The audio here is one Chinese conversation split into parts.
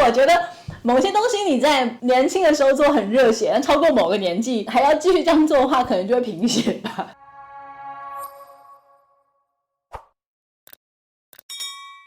我觉得某些东西你在年轻的时候做很热血，超过某个年纪还要继续这样做的话，可能就会贫血吧。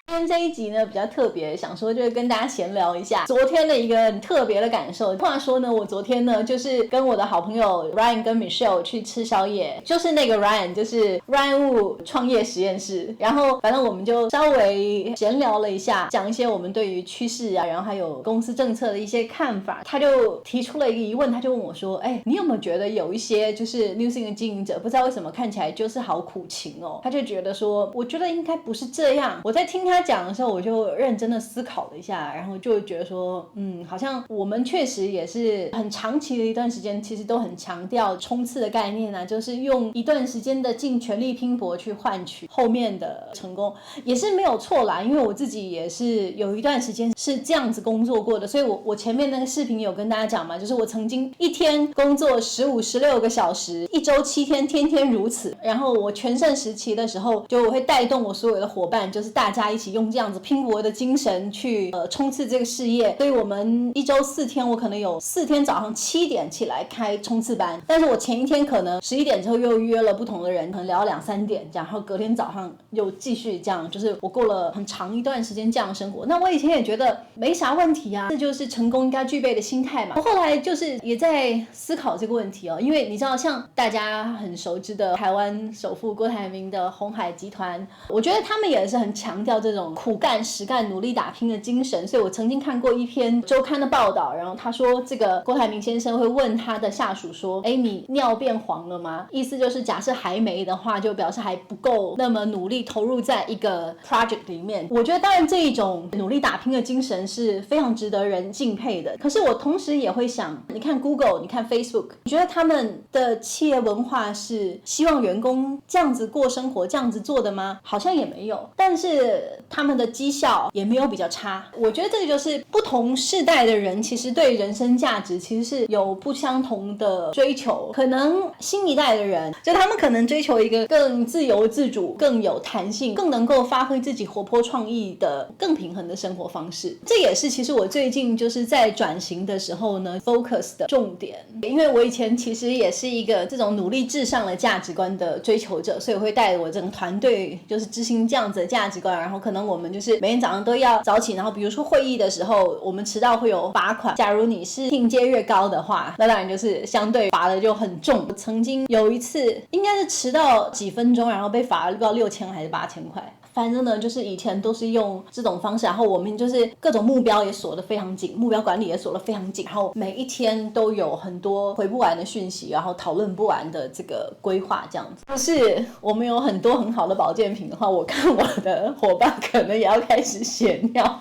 今天这一集呢比较特别，想说就是跟大家闲聊一下昨天的一个很特别的感受。话说呢，我昨天呢就是跟我的好朋友 Ryan 跟 Michelle 去吃宵夜，就是那个 Ryan 就是 Ryan Wu 创业实验室，然后反正我们就稍微闲聊了一下，讲一些我们对于趋势啊，然后还有公司政策的一些看法。他就提出了一个疑问，他就问我说，你有没有觉得有一些就是 Newsing 的经营者不知道为什么看起来就是好苦情哦？他就觉得说，我觉得应该不是这样。我在听他讲的时候，我就认真的思考了一下，然后就觉得说，好像我们确实也是很长期的一段时间，其实都很强调冲刺的概念啊，就是用一段时间的尽全力拼搏去换取后面的成功，也是没有错啦。因为我自己也是有一段时间是这样子工作过的，所以我前面那个视频有跟大家讲嘛，就是我曾经一天工作15、16个小时，一周7天，天天如此。然后我全盛时期的时候，就我会带动我所有的伙伴，就是大家一起用这样子拼搏的精神去冲刺这个事业。所以我们一周4天，我可能有4天早上7点起来开冲刺班，但是我前一天可能11点之后又约了不同的人，可能聊2、3点这样，然后隔天早上又继续这样，就是我过了很长一段时间这样的生活。那我以前也觉得没啥问题啊，这就是成功应该具备的心态嘛。我后来就是也在思考这个问题哦，因为你知道像大家很熟知的台湾首富郭台铭的鸿海集团，我觉得他们也是很强调这种苦干实干努力打拼的精神。所以我曾经看过一篇周刊的报道，然后他说这个郭台铭先生会问他的下属说，你尿变黄了吗？意思就是假设还没的话，就表示还不够那么努力投入在一个 project 里面。我觉得当然这一种努力打拼的精神是非常值得人敬佩的，可是我同时也会想，你看 Google 你看 Facebook， 你觉得他们的企业文化是希望员工这样子过生活这样子做的吗？好像也没有，但是他们的绩效也没有比较差。我觉得这个就是不同世代的人其实对人生价值其实是有不相同的追求。可能新一代的人就他们可能追求一个更自由自主、更有弹性、更能够发挥自己活泼创意的更平衡的生活方式。这也是其实我最近就是在转型的时候呢 focus 的重点。因为我以前其实也是一个这种努力至上的价值观的追求者，所以我会带我整个团队就是执行这样子的价值观。然后可能我们就是每天早上都要早起，然后比如说会议的时候我们迟到会有罚款，假如你是聘阶越高的话，那当然就是相对罚的就很重。曾经有一次应该是迟到几分钟，然后被罚了不知道6000还是8000块。反正呢就是以前都是用这种方式，然后我们就是各种目标也锁得非常紧，目标管理也锁得非常紧，然后每一天都有很多回不完的讯息，然后讨论不完的这个规划这样子。就是我们有很多很好的保健品的话，我看我的伙伴可能也要开始血尿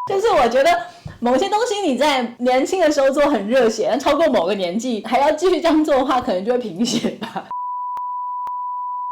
就是我觉得某些东西你在年轻的时候做很热血，超过某个年纪还要继续这样做的话，可能就会贫血吧。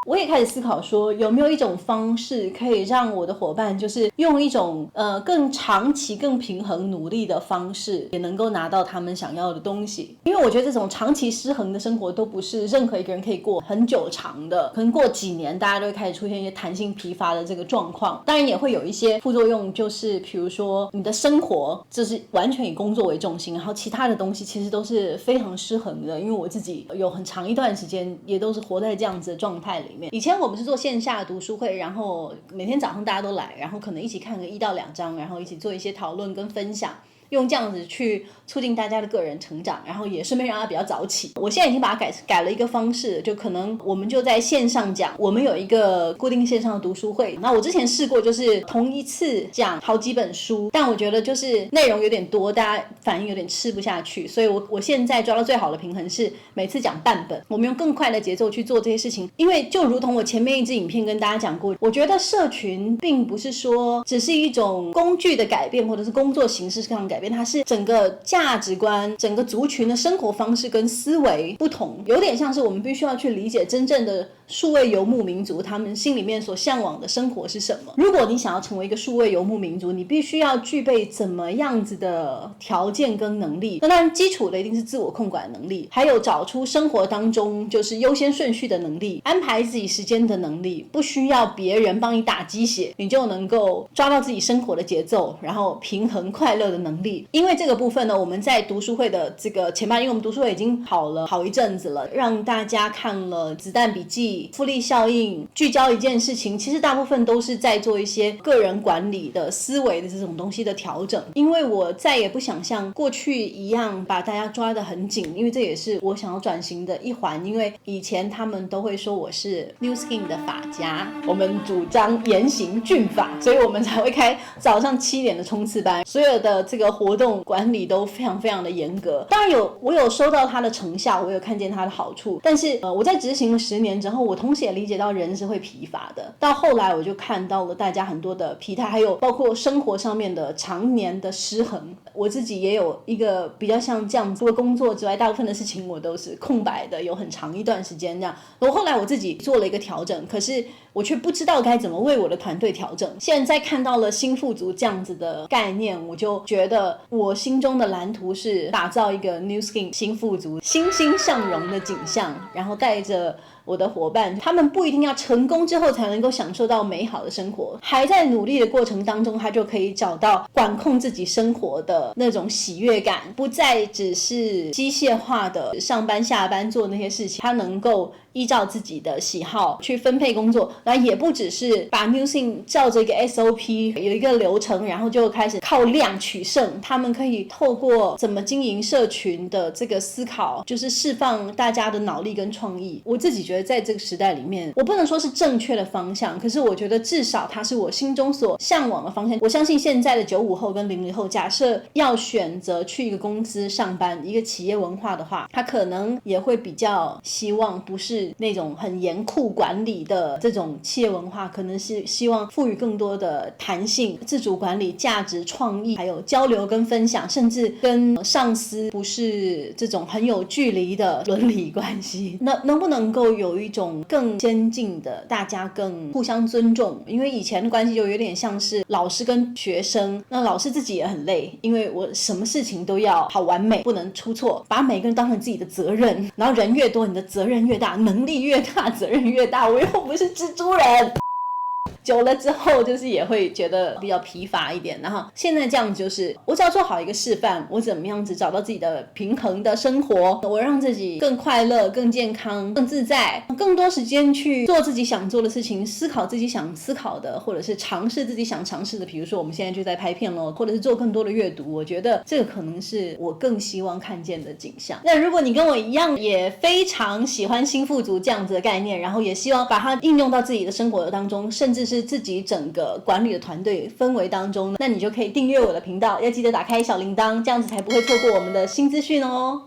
我也开始思考说，有没有一种方式可以让我的伙伴就是用一种更长期更平衡努力的方式，也能够拿到他们想要的东西。因为我觉得这种长期失衡的生活都不是任何一个人可以过很久长的，可能过几年大家都会开始出现一些弹性疲乏的这个状况。当然也会有一些副作用，就是比如说你的生活就是完全以工作为重心，然后其他的东西其实都是非常失衡的。因为我自己有很长一段时间也都是活在这样子的状态里。以前我们是做线下的读书会，然后每天早上大家都来，然后可能一起看个1到2章，然后一起做一些讨论跟分享，用这样子去促进大家的个人成长，然后也顺便让他比较早起。我现在已经把它改了一个方式，就可能我们就在线上讲，我们有一个固定线上的读书会。那我之前试过就是同一次讲好几本书，但我觉得就是内容有点多，大家反应有点吃不下去，所以我现在抓到最好的平衡是每次讲半本，我们用更快的节奏去做这些事情。因为就如同我前面一支影片跟大家讲过，我觉得社群并不是说只是一种工具的改变或者是工作形式上的改变，它是整个价值观、整个族群的生活方式跟思维不同，有点像是我们必须要去理解真正的数位游牧民族他们心里面所向往的生活是什么。如果你想要成为一个数位游牧民族，你必须要具备怎么样子的条件跟能力。那当然基础的一定是自我控管能力，还有找出生活当中就是优先顺序的能力，安排自己时间的能力，不需要别人帮你打鸡血，你就能够抓到自己生活的节奏，然后平衡快乐的能力。因为这个部分呢，我们在读书会的这个前半，因为我们读书会已经跑了好一阵子了，让大家看了子弹笔记、复利效应，聚焦一件事情，其实大部分都是在做一些个人管理的思维的这种东西的调整。因为我再也不想像过去一样把大家抓得很紧，因为这也是我想要转型的一环。因为以前他们都会说我是 New Skin 的发家，我们主张严刑峻法，所以我们才会开早上7点的冲刺班，所有的这个活动管理都非常非常的严格。当然我有收到它的成效，我有看见它的好处，但是我在执行了10年之后，我同时也理解到人是会疲乏的。到后来我就看到了大家很多的疲态，还有包括生活上面的常年的失衡。我自己也有一个比较像这样子，除了工作之外，大部分的事情我都是空白的，有很长一段时间这样。后来我自己做了一个调整，可是我却不知道该怎么为我的团队调整。现在看到了新富足这样子的概念，我就觉得我心中的蓝图是打造一个 New Skin 新富足欣欣向荣的景象，然后带着我的伙伴，他们不一定要成功之后才能够享受到美好的生活，还在努力的过程当中，他就可以找到管控自己生活的那种喜悦感，不再只是机械化的上班下班做那些事情，他能够依照自己的喜好去分配工作，那也不只是把 New Skin 照着一个 SOP 有一个流程，然后就开始靠量取胜。他们可以透过怎么经营社群的这个思考，就是释放大家的脑力跟创意。我自己觉得在这个时代里面，我不能说是正确的方向，可是我觉得至少它是我心中所向往的方向。我相信现在的95后跟00后，假设要选择去一个公司上班，一个企业文化的话，他可能也会比较希望不是那种很严酷管理的这种企业文化，可能是希望赋予更多的弹性、自主管理、价值创意，还有交流跟分享，甚至跟上司不是这种很有距离的伦理关系。能不能够有一种更先进的，大家更互相尊重？因为以前的关系就有点像是老师跟学生，那老师自己也很累，因为我什么事情都要好完美，不能出错，把每个人当成自己的责任，然后人越多，你的责任越大，能力越大，责任越大，我又不是蜘蛛人。久了之后就是也会觉得比较疲乏一点，然后现在这样就是我只要做好一个示范，我怎么样子找到自己的平衡的生活，我让自己更快乐、更健康、更自在，更多时间去做自己想做的事情，思考自己想思考的，或者是尝试自己想尝试的。比如说我们现在就在拍片咯，或者是做更多的阅读，我觉得这个可能是我更希望看见的景象。那如果你跟我一样也非常喜欢新富足这样子的概念，然后也希望把它应用到自己的生活当中，甚至是自己整个管理的团队氛围当中，那你就可以订阅我的频道，要记得打开小铃铛，这样子才不会错过我们的新资讯哦。